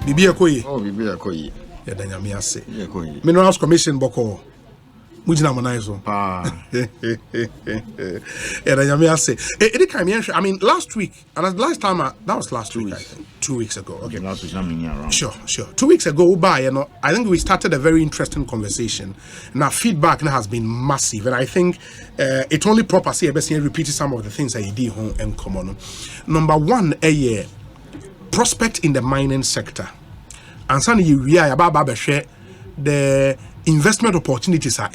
Bibi Akoyi. Oh, Bibi Akoyi. Yeah, Danyami Ase. Bibi Akoyi. Minerals Commission Boko. Mujina Monaizo. Yeah, Danyami Ase. I mean, last week, and last time, that was last week, I think. 2 weeks ago. Okay. Last week, I'm around. Sure. 2 weeks ago, I think we started a very interesting conversation. Now, feedback now has been massive, and I think it's only proper to repeat some of the things that you did home and common. Number one, prospect in the mining sector. And some you about the investment opportunities are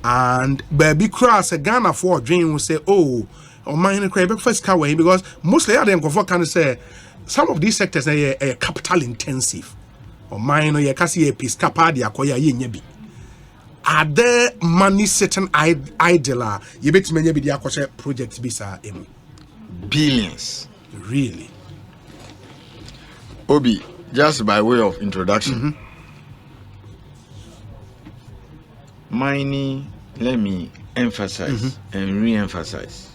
and baby cross a Ghana for dream will say, oh, mining first car way, because mostly them can say some of these sectors are capital intensive. Or mine or kasi episcapadia koya yebi. Are there money sitting idle? You bet me be the projects bisa billions. Really? Obi, just by way of introduction. Mining, let me emphasize and re-emphasize,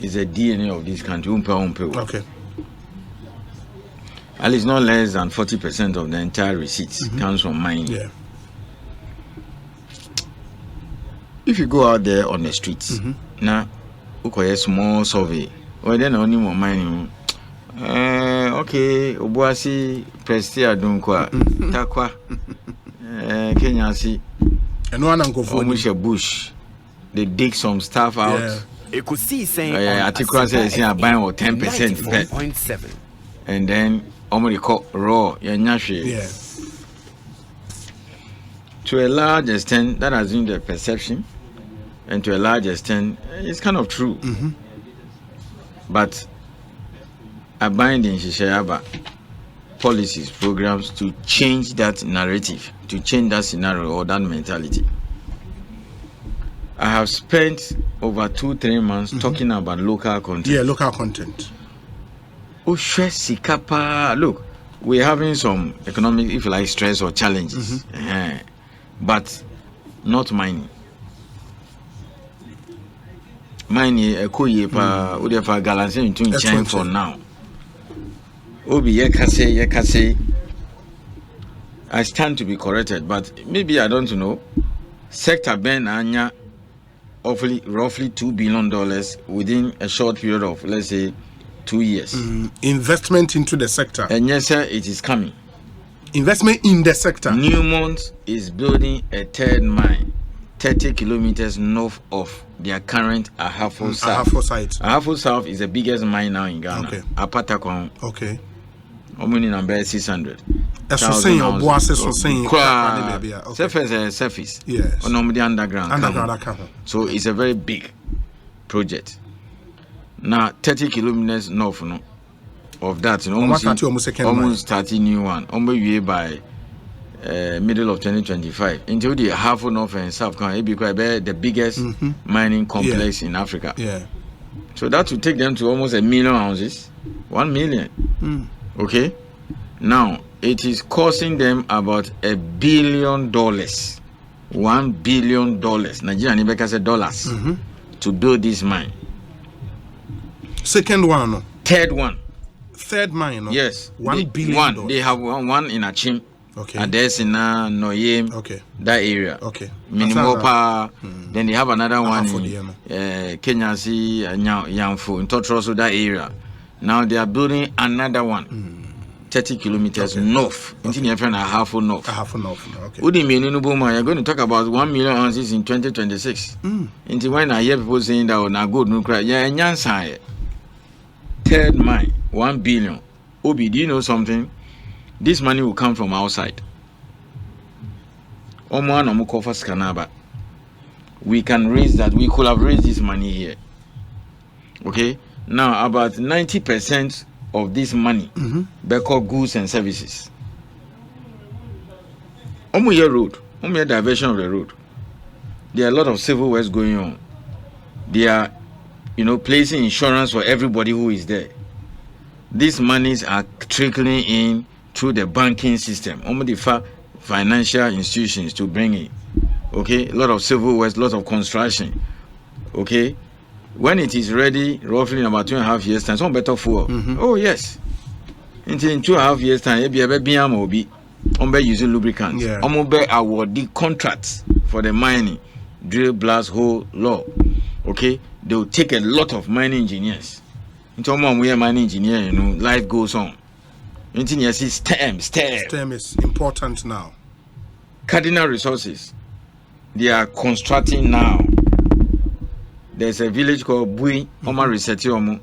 is the DNA of this country. Okay. At least not less than 40% of the entire receipts comes from mining. Yeah. If you go out there on the streets, now, a small survey, or then only more mining. Okay, Obuasi, Prestia Dunkwa, Takwa, Kenya si. And one uncle for bush. They dig some stuff out. Yeah. You could see saying Atikwa says buying 10%. And then omori call raw, yeah. To a large extent, that has been the perception, and to a large extent, it's kind of true. But abiding Shishayaba policies, programs to change that narrative, to change that scenario or that mentality. I have spent over 2-3 months talking about local content. Yeah, local content. Look, we're having some economic, if you like, stress or challenges, but not mining. Mining, a kuye pa, udefa galance into China for now. Obi yekase. I stand to be corrected, but maybe I don't know. Sector Ben Anya, roughly $2 billion within a short period of, let's say, 2 years. Investment into the sector. And yes, sir, it is coming. Investment in the sector. Newmont is building a third mine 30 kilometers north of their current Ahafo site. Ahafo South is the biggest mine now in Ghana. Okay. Apatakon. Okay. Omuni number 600. Surface. Yes. On the underground. So it's a very big project. Now 30 kilometers north of that, almost 30 new one. Almost by middle of 2025 until the half north and south can be the biggest mining complex in Africa. Yeah. So that will take them to almost 1 million ounces. 1 million. Okay. Now it is costing them about $1 billion. $1 billion. Nigerian Ibeka said dollars to build this mine. Second one, no? Third one. Third mine, no? Yes. $1 billion. One. They have one in Achim. Okay. Adesina, Noyem. Okay. That area. Okay. Minimopa. Then they have another one in Kenya, Yamfu, in Totroso, that area. Now they are building another one. 30 kilometers north. Into a half north. Okay. You're going to talk about 1 million ounces in 2026. Into when I hear people saying that na good no cry. Yeah, Nyansa. Third mine, 1 billion. Obi, do you know something? This money will come from outside. We can raise that. We could have raised this money here. Okay? Now, about 90% of this money they call goods and services. Omuye road, Omuye diversion of the road. There are a lot of civil works going on. They are, placing insurance for everybody who is there. These monies are trickling in through the banking system. Almost the financial institutions to bring in. Okay, a lot of civil works, lots of construction. Okay, when it is ready, roughly in about 2.5 years time, some better for. Oh yes, in 2.5 years time, be using lubricants. Be award the contracts for the mining, drill, blast, hole, law. Okay, they will take a lot of mining engineers. Into we are mining engineer, life goes on. Engineers is STEM is important now. Cardinal Resources, they are constructing now. There's a village called Bui, Oma Research, Oma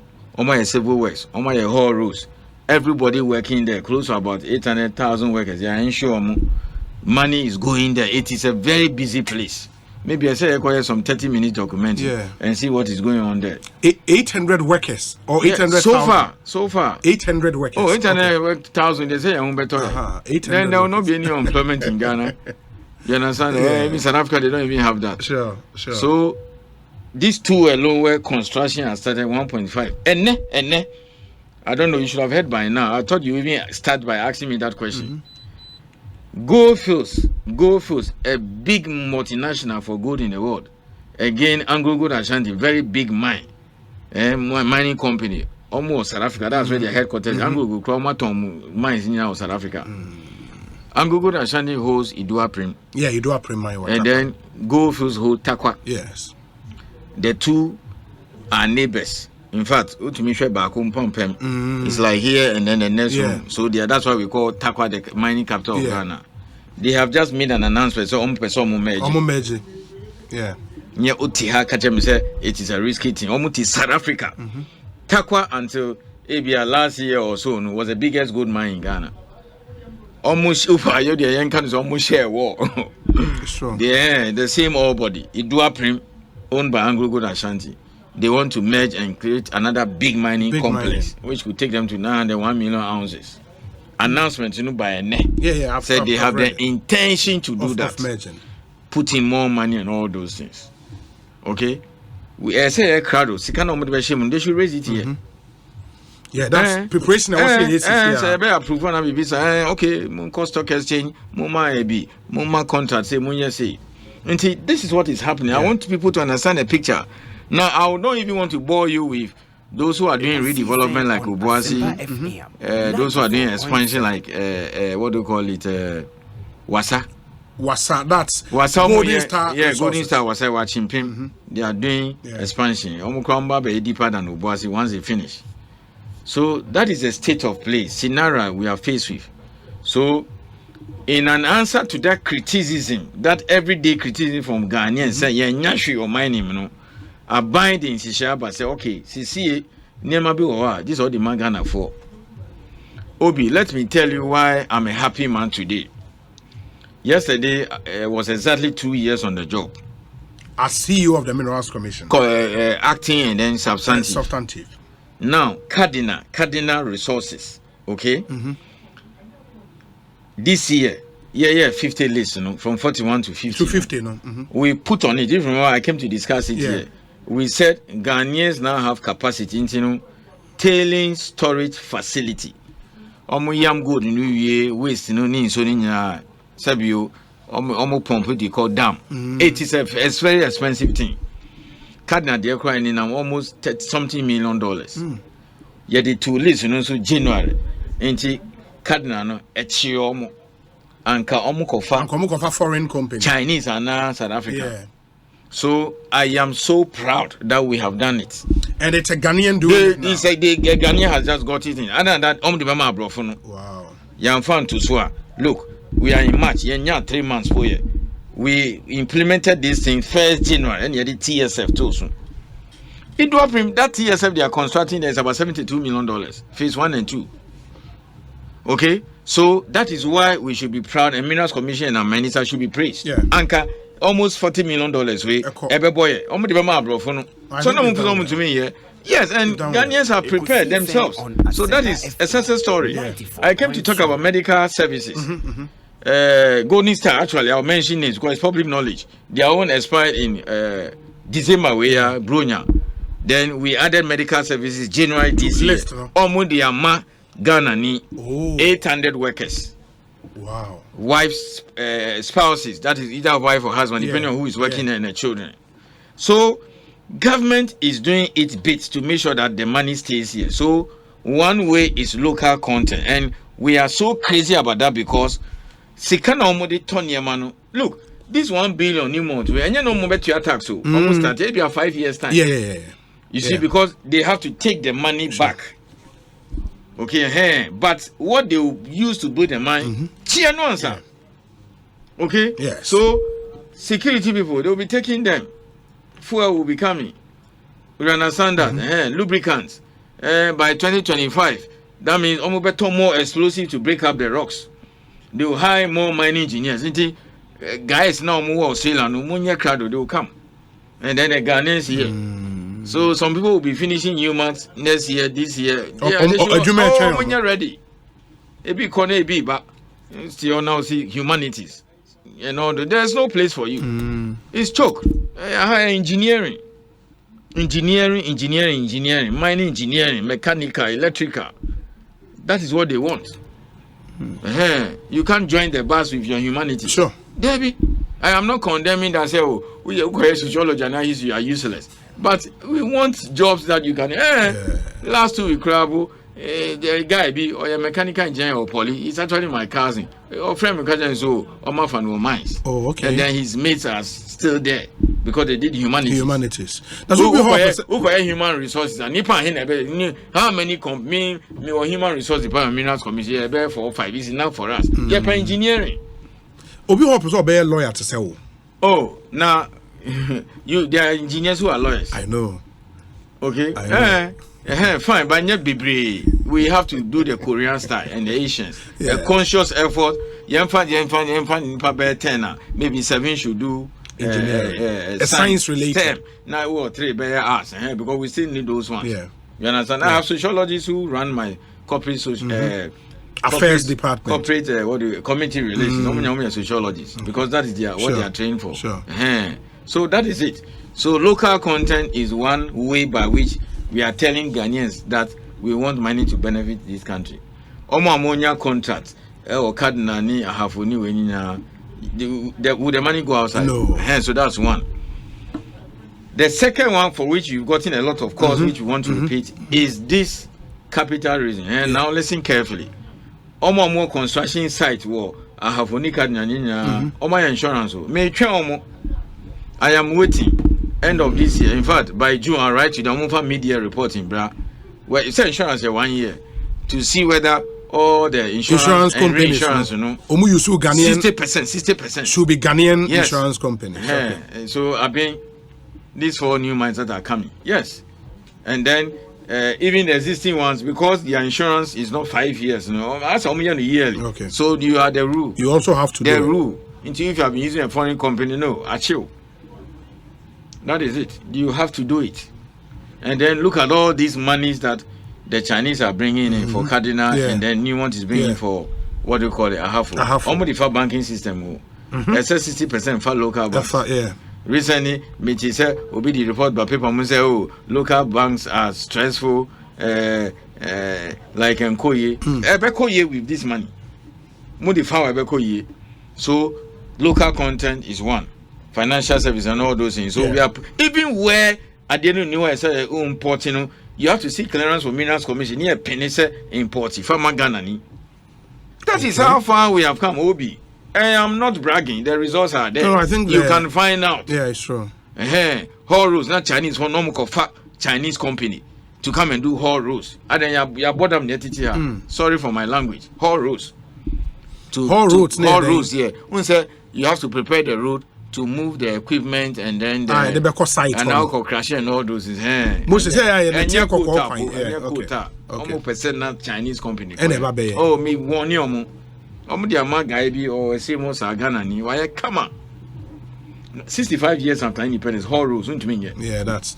Civil Works, Oma Whole Roads. Everybody working there, close to about 800,000 workers. They are ensure money is going there. It is a very busy place. Maybe I say I require some 30-minute document and see what is going on there. 800 workers or 800,000? So far. 800 workers. Oh, 800,000. They say I'm better. Then there will not be any employment in Ghana. You understand? In South Africa, they don't even have that. Sure. So these two alone where construction has started 1.5. And I don't know, you should have heard by now. I thought you even start by asking me that question. Goldfields, a big multinational for gold in the world. Again, Anglo Gold Ashanti, very big mining company. Almost South Africa, that's where their headquarters is. Anglo Gold mines in South Africa. Anglo Gold Ashanti holds Idua-Prim. Yeah, Idua-Prim mine. And then Goldfields hold Takwa. Yes. The two are neighbors. In fact, it's like here and then the next one. So that's why we call Takwa the mining capital of Ghana. They have just made an announcement. So merge. Yeah. It is a risky thing. Almost South Africa. Takwa until last year or so was the biggest gold mine in Ghana. Almost almost share war. Sure. The same ore body. Idua-Prim, owned by Anglo Gold Ashanti. They want to merge and create another big mining complex, which could take them to 901 million ounces. Announcement, by a net. Said they have the intention to do that. Put in more money and all those things. Okay? We say a crowd, they should raise it here. Yeah, that's preparation. Okay, cost stock exchange, Muma contract, say, this is what is happening. I want people to understand the picture. Now, I don't even want to bore you with those who are doing redevelopment like Obuasi, those who are doing expansion like, what do you call it, Wasa. That's Wasa, Golden Star. Yeah, Golden Star, Wasa, Wachimpim. They are doing expansion. Omukramba be deeper than Obuasi once they finish. So, that is the state of play, scenario we are faced with. So, in an answer to that criticism, that everyday criticism from Ghanaians, say, nyashi or mining, abiding Sishaba say, okay, this is all the man Ghana for. Obi, let me tell you why I'm a happy man today. Yesterday was exactly 2 years on the job. As CEO of the Minerals Commission. Acting and then substantive. Now, Cardinal Resources, okay? This year, 50 lists, from 41 to 50. To 50, We put on it, even when I came to discuss it here. We said Ghanaians now have capacity into tailing storage facility. Yam good in waste sabio pump they call dam. It is a very expensive thing. Cardinal they're crying in almost $30 million. Yet the two lists so January. Ain't Cardinal no Echiomo Anka Omukofa foreign company. Chinese and now South Africa. So I am so proud that we have done it. And it's a Ghanaian doing it. The Ghanaian has just got it in. Other than that, wow. Yam fan to swear. Look, we are in March. 3 months for you. We implemented this thing 1st January and the TSF too soon. That TSF they are constructing there is about $72 million. Phase 1 and 2. Okay? So that is why we should be proud and Minerals Commission and Minister should be praised. Anka almost $40 million Yes, and Ghanaians have prepared themselves. So that is a success story. I came to talk about medical services. Golden Star, actually, I'll mention it because it's public knowledge. Their own expired in December, where Bronya. Then we added medical services January this year. Omudiama Ghana ni 800 workers. Wow. Wives, spouses, that is either wife or husband, depending on who is working and the children. So, government is doing its bit to make sure that the money stays here. So, one way is local content, and we are so crazy about that because Sikana omode Tonyamano. Look, this 1 billion new month, and you know more to your tax, so almost at maybe 5 years time. Yeah. You see, because they have to take the money back. Okay, but what they will use to build the mine, no answer. Okay, yes. So security people, they will be taking them. Fuel will be coming. We understand that. Lubricants. By 2025, that means almost better more explosive to break up the rocks. They will hire more mining engineers. Guys now more sailor, no more crowd, they will come. And then the Ghanaians here. So some people will be finishing humans next year, this year. When you're ready. It be corner be, but still now see humanities. You know, there's no place for you. It's choke. Engineering, mining engineering, mechanical, electrical. That is what they want. You can't join the bus with your humanity. Sure. Debbie, I am not condemning that say, oh, we are sociology and you are useless. But we want jobs that you can. Last 2 weeks, the guy be or a mechanical engineer or poly. He's actually my cousin. Or friend my cousin so or my fan mines. Oh, okay. And then his mates are still there because they did humanities. That's what we have. Who human resources and how many company or human resource department minerals commission about 4 or 5 is enough for us. Yeah, for engineering. Obi hope so be a lawyer to say. Oh, now there are engineers who are lawyers. I know. Okay. Fine, but not be we have to do the Korean style and the Asians. A conscious effort. Maybe 7 should do engineering. Science related. Now we are 3 better arts because we still need those ones. Yeah. You understand? I have sociologists who run my corporate affairs department. Corporate community relations. I'm a sociologist because that is what they are trained for. Sure. So that is it. So local content is one way by which we are telling Ghanaians that we want money to benefit this country. Omo ammonia contract or cardinal ahafoni wenina. Would the money go outside? No. So that's one. The second one for which you've gotten a lot of calls, which you want to repeat, is this capital raising. And now listen carefully. Omo more construction site war ahafoni cardinal omo insurance. I am waiting. End of this year. In fact, by June, I'll write to the Asempa media reporting, where it's insurance 1 year to see whether all the insurance companies, insurance, you know, 60% should be Ghanaian insurance companies. Okay. So I've been these 4 new mines that are coming. Yes, and then even the existing ones, because the insurance is not 5 years, you know, that's only yearly. Okay. So you are the rule. You also have to the do rule. Until if you have been using a foreign company, no, I chill. That is it. You have to do it. And then look at all these monies that the Chinese are bringing in for Cardinal, and then new one is bringing for what do you call it? Almost the far banking system. It says 60% for local banks. Recently, Michi said, will be the report by people who say, oh, local banks are stressful, like Nkoye. Ebekoye with this money. So, local content is one. Financial service and all those things. So we are even where I didn't know I said importing, you have to seek clearance for Minerals Commission. Near Penise importing from Ghana. That is how far we have come, Obi. I am not bragging. The results are there. No, I think you can find out. Yeah, it's true. Haul rules, not Chinese, for normal Chinese company to come and do haul rules. And then you bought them here. Sorry for my language. Haul rules. Haul rules, yeah. One say you have to prepare the road to move the equipment and then the site and alcohol crash and all those things. Most say almost percent not Chinese company. Oh, me one year the amount guy be or same as Ghana ni. Why come on? 65 years after independence, haul rules. Yeah, that's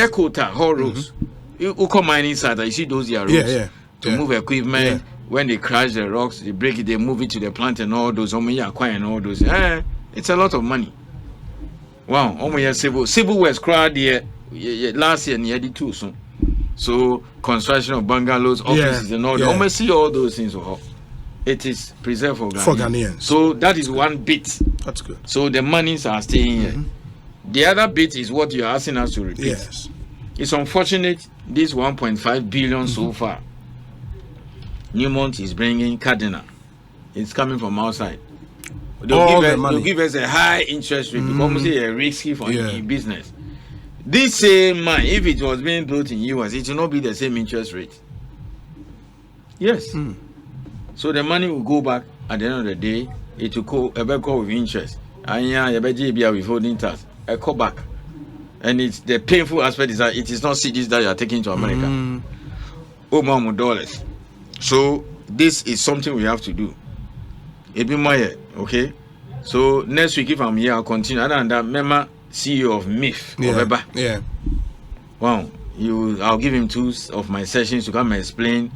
quota haul rules. You come mining site, you see those rules. To move equipment. When they crash the rocks, they break it, they move it to the plant and all those. And all those. It's a lot of money. Wow, civil was crowd here last year near the 2 soon. So construction of bungalows, offices and all that. Almost see all those things. It is preserved for Ghanaians. So that is one bit. That's good. So the monies are staying here. The other bit is what you're asking us to repeat. Yes. It's unfortunate this 1.5 billion so far. Newmont is bringing Cardinal. It's coming from outside. They'll give us a high interest rate because it's risky for business. This same mine, if it was being built in US, it will not be the same interest rate. Yes. So the money will go back at the end of the day. It will go with interest. And yeah, withholding tax. I call back. And it's the painful aspect is that it is not cities that you are taking to America. $. So this is something we have to do. A bit more, okay? So next week, if I'm here, I'll continue. Other than that, remember CEO of MIF. Yeah. Wow. I'll give him 2 of my sessions to come and explain,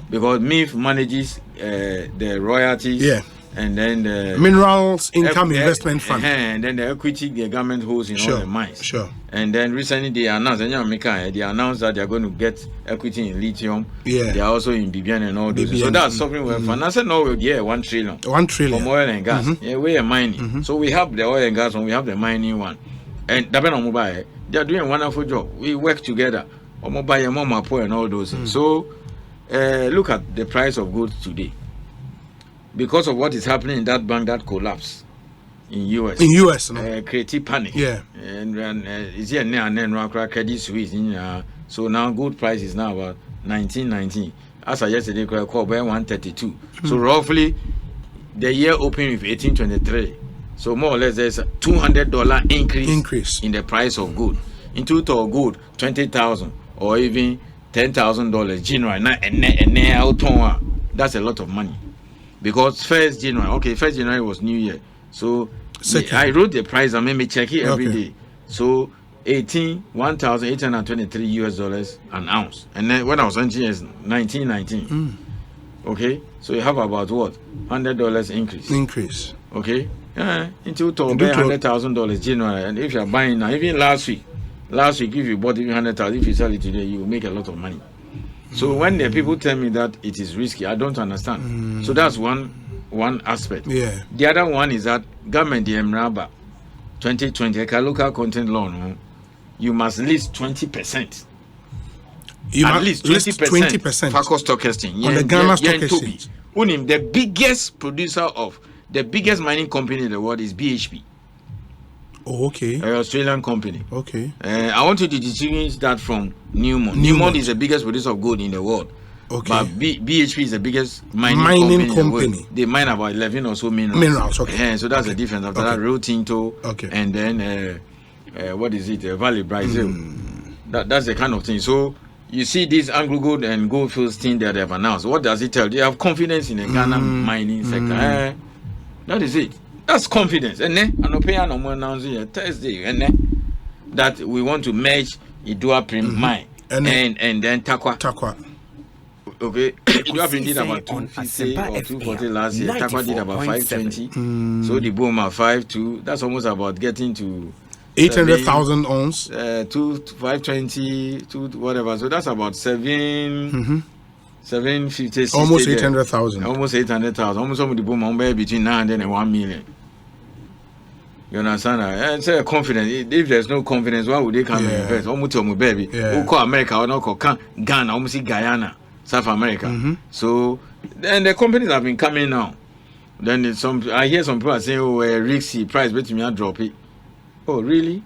because MIF manages the royalties. Yeah. And then the minerals income investment fund, and then the equity the government holds in all the mines. Sure. And then recently they announced, that they are going to get equity in lithium. Yeah. They are also in Bibian and all those. So that's something we're financing. No, yeah, 1 trillion. 1 trillion from oil and gas. Yeah, we are mining. So we have the oil and gas one, we have the mining one. And they are doing a wonderful job. We work together. And all those things. So look at the price of gold today. Because of what is happening in that bank that collapsed in US. In US, no? Creative panic. Yeah. And it's here now and then Credit Suisse. So now gold price is now about 1919. As I yesterday called by 132. So roughly the year opened with 1823. So more or less there's a $200 increase in the price of gold. In total gold, 20,000 or even $10,000 January. That's a lot of money. Because 1st January was New Year. So I wrote the price. I made me check it every day. So $1,823 an ounce. And then when I was entering, it's 1919. Okay, so you have about what? $100 increase. Okay, into $100,000 January. And if you're buying now, even last week if you bought even 100,000, if you sell it today, you will make a lot of money. So when the people tell me that it is risky, I don't understand. So that's one aspect. Yeah. The other one is that government the Emraba 2020 local content law, you must list 20%. At least 20%. Factor stock testing. On the Ghana stock exchange. The biggest producer of the biggest mining company in the world is BHP. Oh, okay. An Australian company. Okay. I want you to distinguish that from Newmont. Newmont is the biggest producer of gold in the world. Okay. But BHP is the biggest mining company. They mine about 11 or so minerals. Okay. So that's the difference. After that, Rio Tinto. Okay. And then, what is it? Valley Brazil. That's the kind of thing. So you see this Anglo Gold and Goldfields thing that they have announced. What does it tell? They have confidence in the Ghana mining sector. That is it. That's confidence. And then, I'm announcing Thursday, that we want to merge Idua Prim mine and then Takwa. Okay, Idua Prim did about 250 or 240 last year. Takwa did about 520. So the boom at 5.2. That's almost about getting to 800,000 ounce. 520 to whatever. So that's about 750. Almost 800,000. Almost 800,000. Almost some of the boom between 900 and 1 million. You understand that? It's a confidence. If there's no confidence, why would they come and invest? Almost baby. Who call America or not call Ghana, almost Guyana, South America. So then the companies have been coming now. Then I hear some people are saying, "Oh, risky price, but me drop it." Oh, really?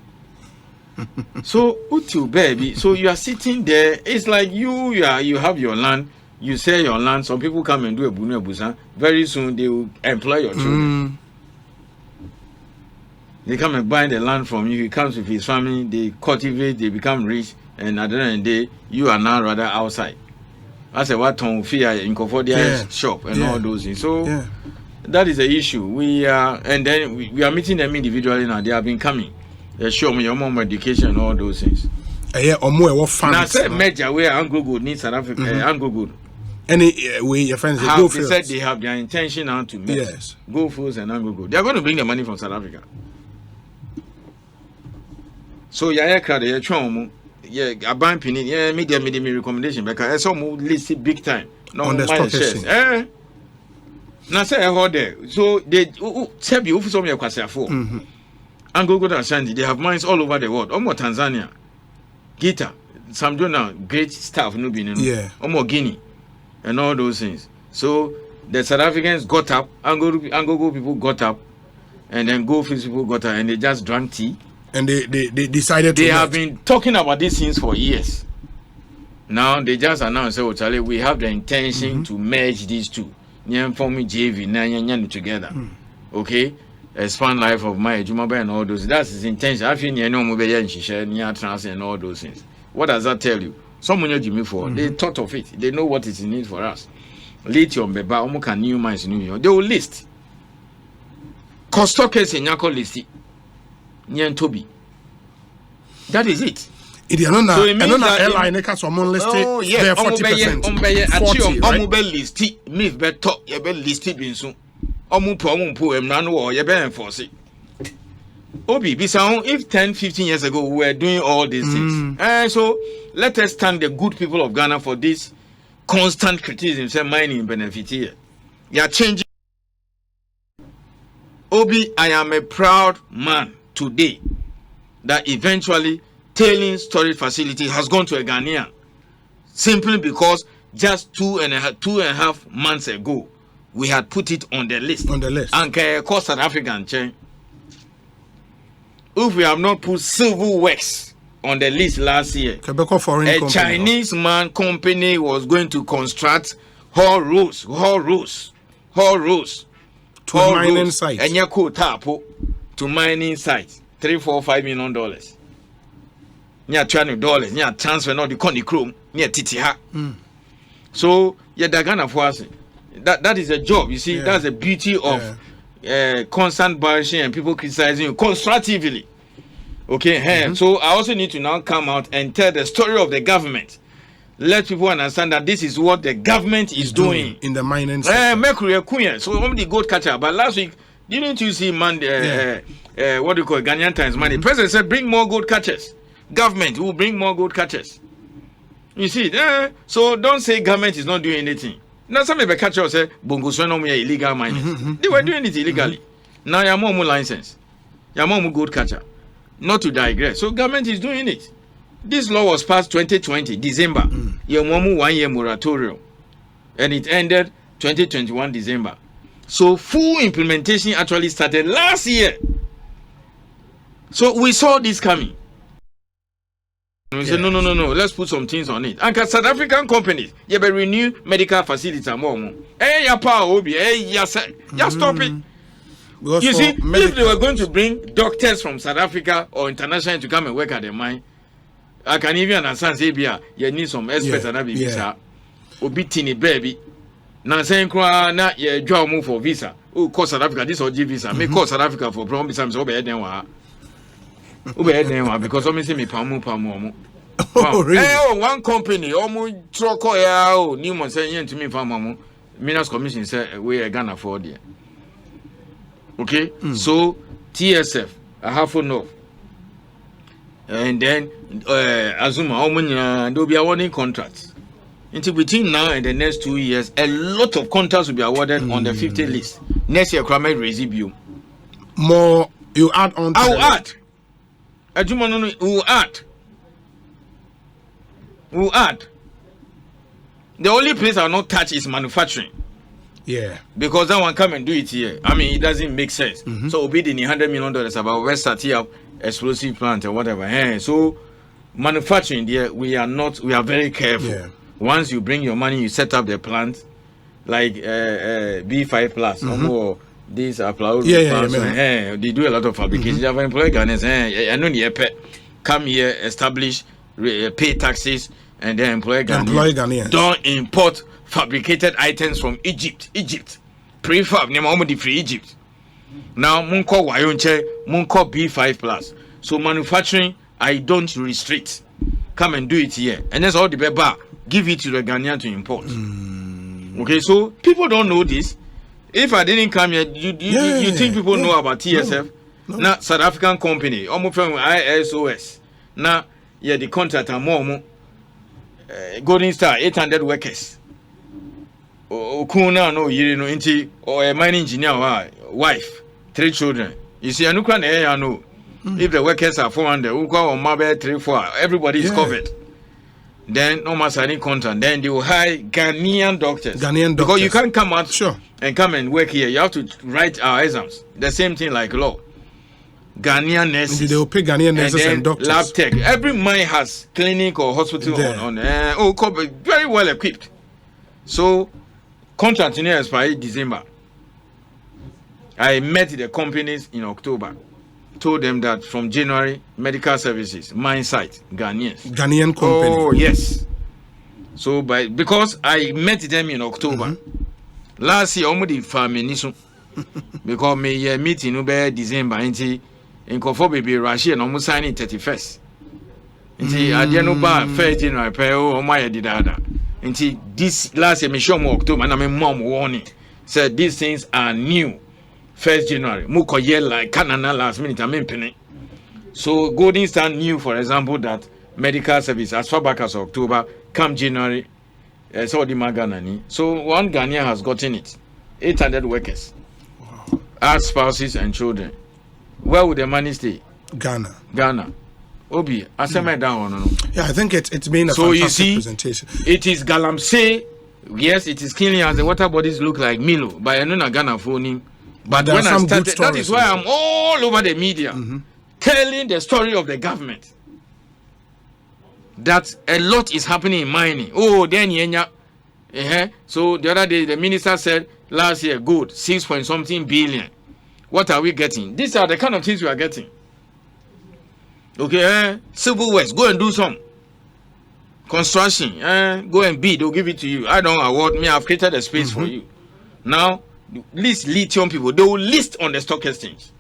So Utu baby. So you are sitting there. It's like you have your land. You sell your land. Some people come and do a bunu busan. Very soon they will employ your children. They come and buy the land from you. He comes with his family. They cultivate. They become rich. And at the end of the day, you are now rather outside. I said, what ton fear in Kofodia shop and all those things. So that is the issue. We are meeting them individually now. They have been coming. They show me your mom education and all those things. Now, I said major where Anglo Gold needs South Africa. Anglo Gold. Any way your friends they said they have their intention now to make Goldfields and Anglo Gold. They are going to bring the money from South Africa. So I ban pinning, media recommendation because I saw list it big time. No on the stock exchange. Now say I heard there. So they said you for some your for. Anglo Gold and Shandy, they have mines all over the world. Almost Tanzania, Gita, some do now great staff no be Yeah. Guinea and all those things. So the South Africans got up, Angogo people got up, and then Goldfish people got up, and they just drank tea. And they decided they have been talking about these things for years. Now they just announced, oh Charlie, we have the intention to merge these two. JV together. Okay? Expand life of my Jumaba and all those. That's his intention. I feel you know and all those things. What does that tell you? Someone you Jimmy for they thought of it. They know what is in need for us. Lithium, beba, omuka new mines new. They will list. Costokes in Yako list. Nyan Toby. That is it. So it means that airline they're 40%. 40, list me better you be listed in soon. Enforce it. Obi Bisao, if 10-15 years ago we were doing all these things. So let us thank the good people of Ghana for this constant criticism say mining benefit here. You are changing. Obi, I am a proud man today that eventually tailing storage facility has gone to a Ghanaian simply because just two and a half months ago we had put it on the list. And cost South African chain. If we have not put Civil Works on the list last year, a Chinese man company was going to construct whole roads to mining sites. And to mining sites. $3-4-5 million. Near $20, near transfer not the Connie Chrome, near Titiha. So yeah, Ghana for us. That is a job. You see, that's the beauty of constant bashing and people criticizing you constructively. Okay, so I also need to now come out and tell the story of the government. Let people understand that this is what the government is doing in the mining sector. So I'm the gold catcher. But last week, didn't you see Monday? What do you call it? Ghanaian Times Money. The president said, bring more gold catchers. Government will bring more gold catchers. You see, so don't say government is not doing anything. Now, some of the catchers say, Bongo Sweno are illegal miners. They were doing it illegally. Now, you have more license. You have more gold catcher. Not to digress. So, government is doing it. This law was passed 2020, December. You have 1 year moratorium. And it ended 2021, December. So, full implementation actually started last year. So, we saw this coming. We said, no, let's put some things on it. And South African companies, you better renew medical facilities and more. Stop it. Because you see, if they were going to bring doctors from South Africa or international to come and work at the mine, I can even understand, say, you need some experts and visa. Obi tini baby. Now saying, na you draw move for visa. Oh, call South Africa, this or G visa. May call South Africa for problem. Because I'm saying me pamu. Oh, really? One company, almost Troko, Newman saying to me, Farmamu, Minas Commission said, we are Ghana for there. Okay, so TSF, I have enough. And then Azuma, there'll be awarding contracts. Until between now and the next 2 years, a lot of contracts will be awarded on the 50 list. Next year, Kramer review. More, you add on to I will add. Ajuma, will add. The only place I will not touch is manufacturing. Yeah. Because that one come and do it here. I mean, it doesn't make sense. So we'll be the $100 million about West starting up explosive plant or whatever. So manufacturing there, we are very careful. Yeah. Once you bring your money, you set up the plant like B5 Plus or these are plants. They do a lot of fabrication. They have employed Ghanaians. I know the come here, establish, pay taxes, and then employ Ghanaians. Don't import fabricated items from Egypt. Prefab, the free Egypt. Now, Munko Wayonche, Munko B5 Plus. So manufacturing, I don't restrict. Come and do it here. And that's all the beba. Give it to the Ghanaian to import. Okay, so people don't know this. If I didn't come here, you think people know about TSF? No. Now, South African company, almost from ISOS. Now, the contract are more. Golden Star, 800 workers. Kuna no inti or a mining engineer wife, 3 children. You see, I know if the workers are 400, or Mabe 3-4, everybody is covered. then no signing contract, then they will hire Ghanaian doctors. Because you can't come out sure and come and work here. You have to write our exams. The same thing like law. Ghanaian nurses. They will pay Ghanaian nurses and doctors. Lab tech. Every mine has clinic or hospital very well equipped. So contract expired December. I met the companies in October. Told them that from January, medical services, mine site, Ghanaian company. Oh yes. So because I met them in October, last year almost farming because me meeting be December in Kofo baby Russia and almost signing 31st. Inti adiano ba 1st January pay o my didada. Inti this last year me show mo October and my mom warning said these things are new. 1st January, Muko like Canada last minute, I'm penny. So Golden Star knew, for example, that medical service as far back as October, come January, so the Maganani. So one Ghanaian has gotten it. 800 workers. Wow. As spouses and children. Where would the money stay? Ghana. Obi, Asempa down. Yeah, I think it's been a fantastic presentation. It is Galamsey. Yes, it is cleaning as the water bodies look like Milo, but I know not Ghana for him. But when I started, that is why I'm all over the media telling the story of the government. That a lot is happening in mining. Oh, then so the other day the minister said last year, good, 6.something billion. What are we getting? These are the kind of things we are getting. Okay, civil works, go and do some. Construction, go and bid, they'll give it to you. I don't award me, I've created a space for you. Now, list lithium people, they will list on the stock exchange.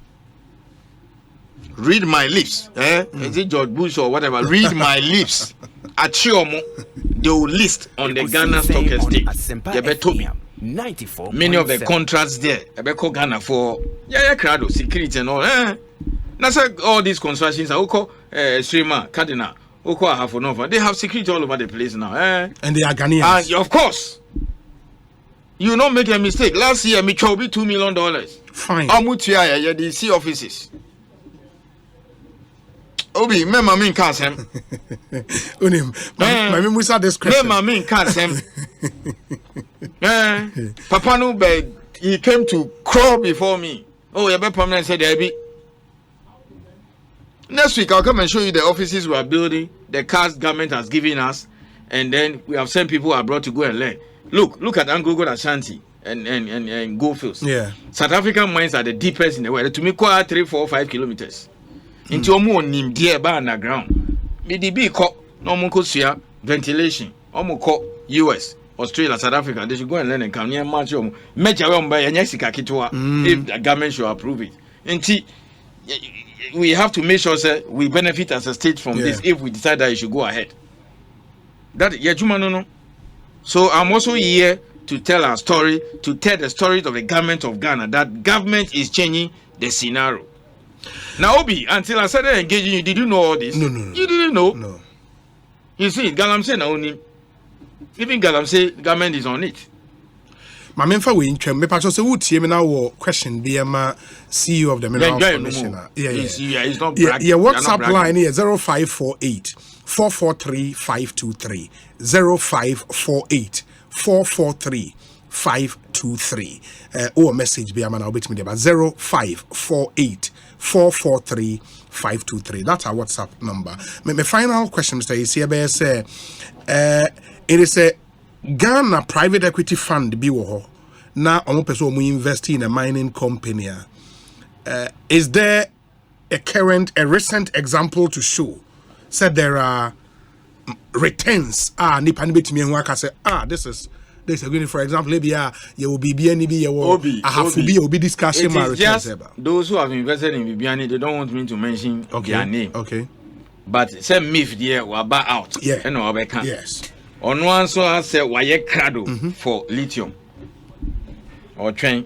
Read my lips. Is it George Bush or whatever? Read my lips. At Chiomo, they will list on the Ghana stock exchange. Many of the contracts there, Ghana for crowd security and all. That's all these constructions are streamer, cardinal, they have security all over the place now. And they are Ghanaians. Of course. You not make a mistake. Last year, me chobi $2 million. Fine. Amutia, the C offices. Obi, me mami kasem. Unim, mami musa this question. Me mami kasem. Papa no bed. He came to crawl before me. Oh, you better permanent said there be. Next week, I'll come and show you the offices we are building, the cars government has given us, and then we have sent people abroad to go and learn. Look at Angogo Ashanti and Goldfields. Yeah. South African mines are the deepest in the world. To me, 3, 4, 5 kilometers. Into omo nim dear bar underground. BDB no monko ventilation. Omo US, Australia, South Africa. They should go and learn and come near much major by Yanyasika Kitwa if the government should approve it. And we have to make sure that we benefit as a state from this if we decide that it should go ahead. That no. So I'm also here to tell our story, to tell the stories of the government of Ghana. That government is changing the scenario. Now, Obi, until I started engaging you, did you know all this? No. You didn't know? No. You see, Galamsey now only. Even Galamsey, government is on it. My main for we in me patcho say who tie me now question be ma CEO of the Mineral Commissioner. It's not bragging. Yeah, WhatsApp line here 0548 443 523 0548 443 523. Or message be man I'll bet me there 0548 443 523. That's our WhatsApp number. My final question, Mr. Ayisi, say it is a Ghana private equity fund be wo na omo person mo invest in a mining company. Is there a recent example to show said there are returns nipa ni betimi hu aka say this is going, for example, maybe you will be BNB, you will be discussing my returns. Those who have invested in Bibiani, they don't want me to mention their name. Okay. But some myth there were back out. Yeah. Yes. On one so I said why crado for lithium or train.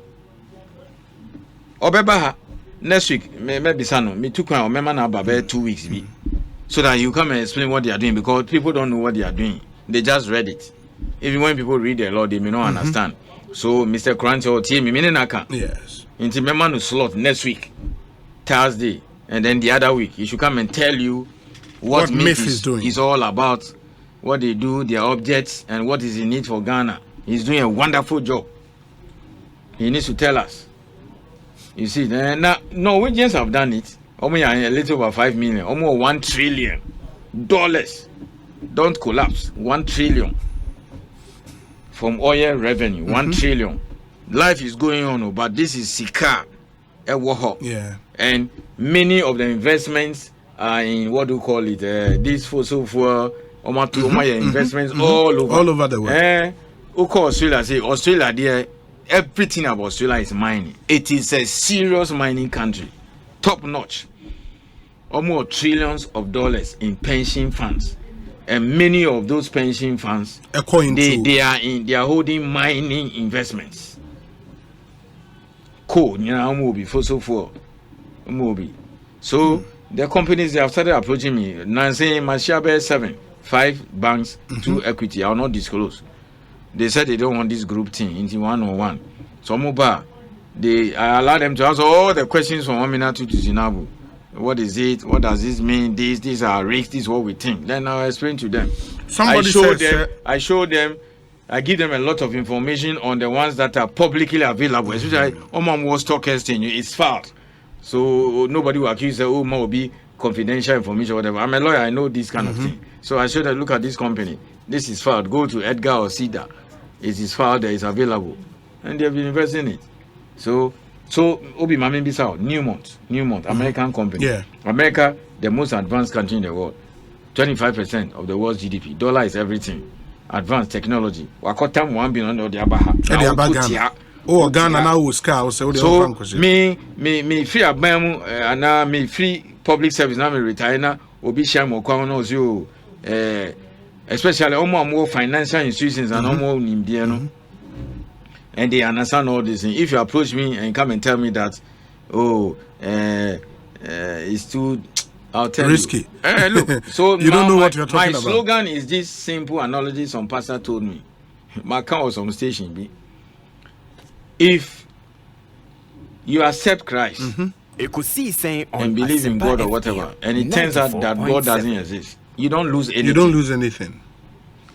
Obebaha next week, maybe Sano, me took my member now about 2 weeks be. So that you come and explain what they are doing because people don't know what they are doing. They just read it. Even when people read the law, they may not understand. So, Mr. Kranti or team, yes. Into member slot next week, Thursday, and then the other week, he should come and tell you what MIF is doing. Is all about. what they do, their objects, and what is in it for Ghana. He's doing a wonderful job. He needs to tell us. You see, now Norwegians have done it. Almost a little over 5 million, almost $1 trillion. Don't collapse. 1 trillion from oil revenue. 1 trillion. Life is going on, but this is Sika. Yeah. And many of the investments are in what do you call it? These fossil fuel investments all over the world. Australia there, everything about Australia is mining. It is a serious mining country, top notch. Almost trillions of dollars in pension funds, and many of those pension funds they are holding mining investments. Coal, fossil fuel, So the companies, they have started approaching me. Now saying my share bear 5 banks, 2 equity. I will not disclose. They said they don't want this group thing into 101. So I allow them to answer all the questions from 1 minute to Zinabu. What is it? What does this mean? These are risks. This is what we think. Then I'll explain to them. I show them. I give them a lot of information on the ones that are publicly available. Especially on stock exchange, it's filed. So nobody will accuse them, will be confidential information or whatever. I'm a lawyer, I know this kind of thing. So I show them, look at this company. This is filed. Go to Edgar or Cedar. It is filed there, it's available. And they've been investing in it. So Obi Mamin Bissau, Newmont, American company. Yeah. America, the most advanced country in the world. 25% of the world's GDP. Dollar is everything. Advanced technology. Wakotam 1 billion or the Abaha. Oh, Ghana now will scout. So me free abam and me free public service now me retire na obi share mo kwa no so especially more financial institutions and more nimdie no. And they understand all this thing. If you approach me and come and tell me that, it's too, I'll tell risky. You. Look, so you don't know what you're talking about. My slogan is this simple analogy some pastor told me. My account was on station B. If you accept Christ and believe in God or whatever, and it turns out that God doesn't exist, you don't lose anything. You don't lose anything.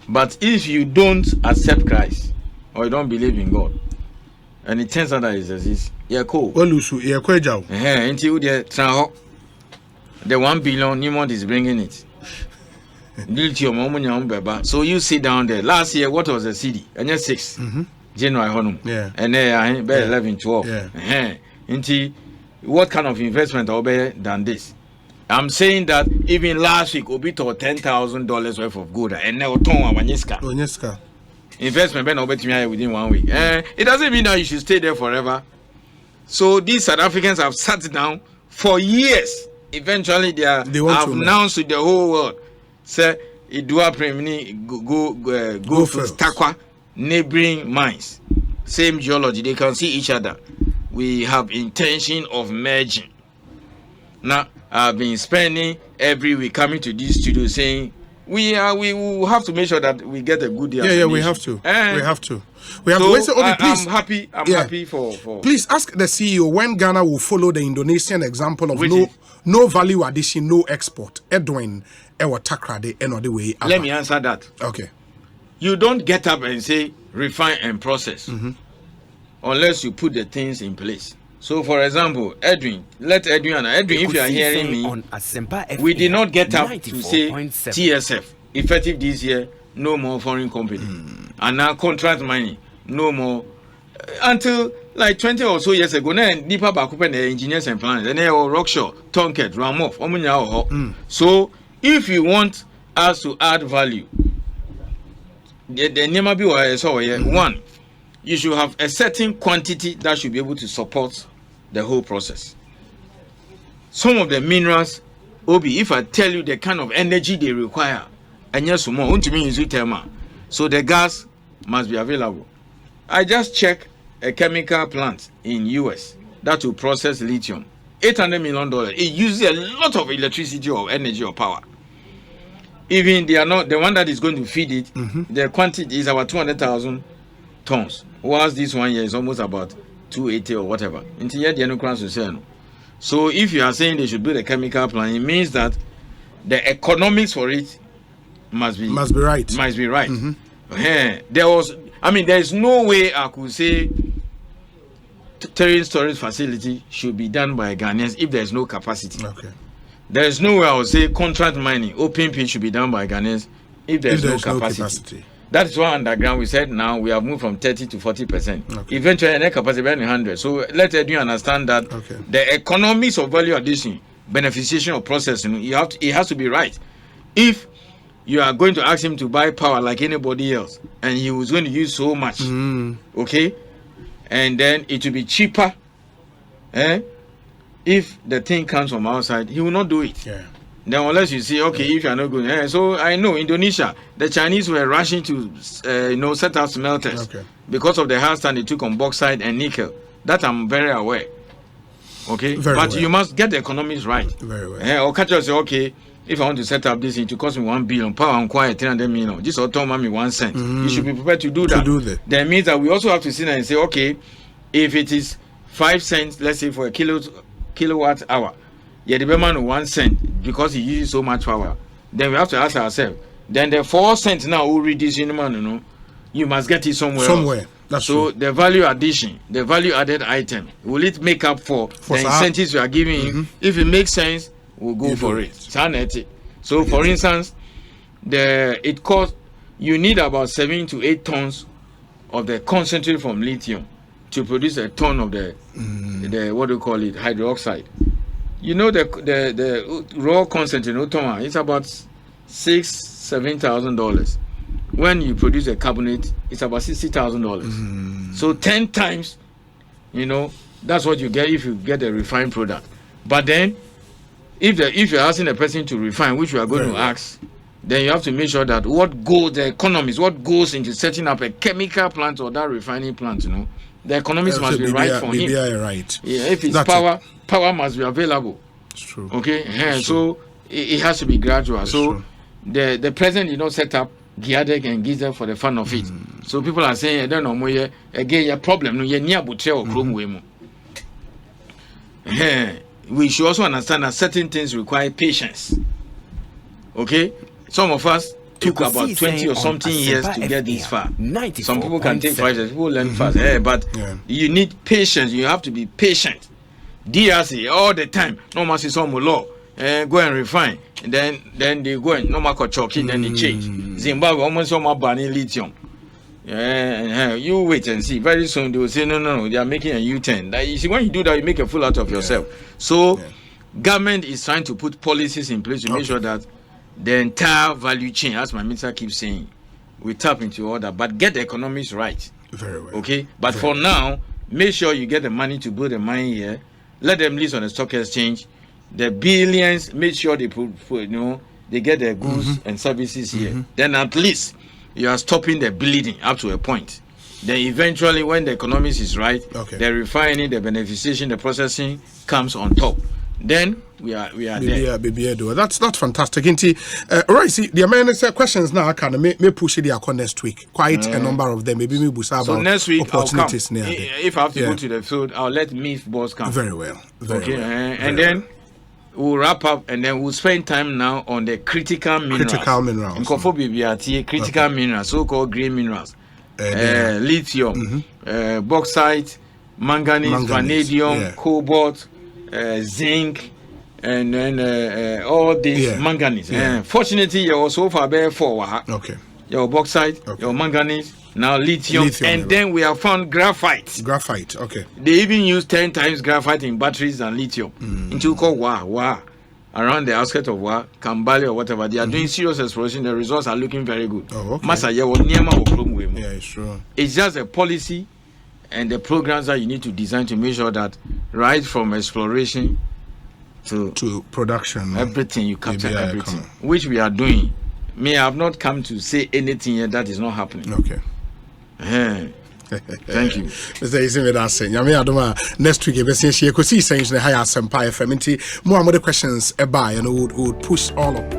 But if you don't accept Christ, or you don't believe in God, and it turns out that it exists, you're cool. Until the 1 billion Newmont is bringing it. So you sit down there. Last year, what was the CD? And you're 6. January honum. Yeah. And then 11, 12. Yeah. Until what kind of investment are better than this? I'm saying that even last week, we bought $10,000 worth of gold, and now investment within 1 week. It doesn't mean that you should stay there forever. So these South Africans have sat down for years. Eventually, they have announced to the whole world, say, Idua Premini go for Stakwa, neighboring mines, same geology. They can see each other. We have intention of merging. Now, I've been spending every week coming to this studio saying, we will have to make sure that we get a good deal. Yeah, we have to. We have to. I'm happy. I'm happy for. Please ask the CEO when Ghana will follow the Indonesian example of no value addition, no export. Edwin, Ewa Takrade, and the way. Let me answer that. Okay. You don't get up and say refine and process unless you put the things in place. So, for example, Edwin, if you are hearing me, on Asempa we did not get up to say TSF, effective this year, no more foreign company. And now contract money, no more. Until like 20 or so years ago, Nipa Bakupen, the engineers and planners, and they were Rockshore, Tonket, Ramoff, So, if you want us to add value, the name of one, you should have a certain quantity that should be able to support the whole process. Some of the minerals, Obi, if I tell you the kind of energy they require, and yes, more, so the gas must be available. I just checked a chemical plant in US that will process lithium, $800 million. It uses a lot of electricity or energy or power. Even they are not the one that is going to feed it. The quantity is about 200,000 tons. Whilst this 1 year is almost about 280 or whatever. So if you are saying they should build a chemical plant, it means that the economics for it must be right. Must be right. There is no way I could say terrain storage facility should be done by Ghanaians if there is no capacity. Okay. There is no way I would say contract mining, open pit should be done by Ghanaians if there is no capacity. That is why underground we said now we have moved from 30 to 40%. Okay. Eventually, the capacity will be 100. So let you understand that the economics of value addition, beneficiation of processing, it has to be right. If you are going to ask him to buy power like anybody else, and he was going to use so much, okay, and then it will be cheaper, if the thing comes from outside, he will not do it. Yeah. Then unless you see, okay, if you are not going, so I know Indonesia, the Chinese were rushing to, set up smelters because of the hard stand they took on bauxite and nickel. That I'm very aware. Okay, but you must get the economics right. Very well. Or catch us say, okay, if I want to set up this, it will cost me 1 billion. Power and quiet 300 million. This will turn me 1 cent. You should be prepared to do that. That means that we also have to sit there and say, okay, if it is 5 cents, let's say for a kilowatt hour. Yeah, the man 1 cent because he uses so much power. Then we have to ask ourselves. Then the 4 cents now will reduce in man, you must get it somewhere else. That's so true. The value addition, the value added item, will it make up for the incentives we are giving him? If it makes sense, we'll go for it. So for instance, it costs you need about 7 to 8 tons of the concentrate from lithium to produce a ton of the what do you call it, hydroxide. You know the raw concentrate, it's about $7,000. When you produce a carbonate, it's about $60,000. So 10 times, that's what you get if you get a refined product. But then, if you're asking a person to refine, which we are going to ask, then you have to make sure that what goes into setting up a chemical plant or that refining plant, the economics must be right for him. Right. Yeah, if it's power must be available. It's true. Okay, so it has to be gradual. So the president did not set up Giadek and Giza for the fun of it. So people are saying, I don't know, again, your problem, we should also understand that certain things require patience. Okay, some of us took about 20 or something years to get this far. Some people can take 5 years, people learn fast. But you need patience. You have to be patient. DRC all the time. No more see some law. Go and refine. And then they go and no more choking. Then they change. Zimbabwe almost so much banning lithium. You wait and see. Very soon they will say no. They are making a U-turn. You see, when you do that, you make a fool out of yourself. So government is trying to put policies in place to make sure that the entire value chain, as my minister keeps saying, we tap into all that, but get the economics right. Very well. Okay, but for now, make sure you get the money to build the mine here. Let them list on the stock exchange. The billions, make sure they put they get their goods and services here. Then at least you are stopping the bleeding up to a point. Then eventually, when the economics is right, the refining, the beneficiation, the processing comes on top. Then we are there. That's fantastic. Alright, see the American questions now can may push it next week. Quite a number of them. Maybe we will about next week opportunities. I'll come. If I have to go to the field, I'll let Meath boss come. Very well. And then we'll wrap up and then we'll spend time now on the critical minerals. Critical minerals, so-called green minerals. Lithium, bauxite, manganese, vanadium, cobalt, zinc, and then all these manganese. Fortunately, you're also far better for your bauxite, your manganese, now lithium, and then we have found graphite. They even use 10 times graphite in batteries than lithium. Into called Wa around the outskirts of Wa, Kambali or whatever. They are doing serious exploration. The results are looking very good. It's true. It's just a policy and the programs that you need to design to make sure that right from exploration to production, everything you capture everything, which we are doing. I have not come to say anything here that is not happening. Thank you. Mr. Ayisi, that's saying. Next week, we see saying the higher Asempa FM. More questions about, we'll push all of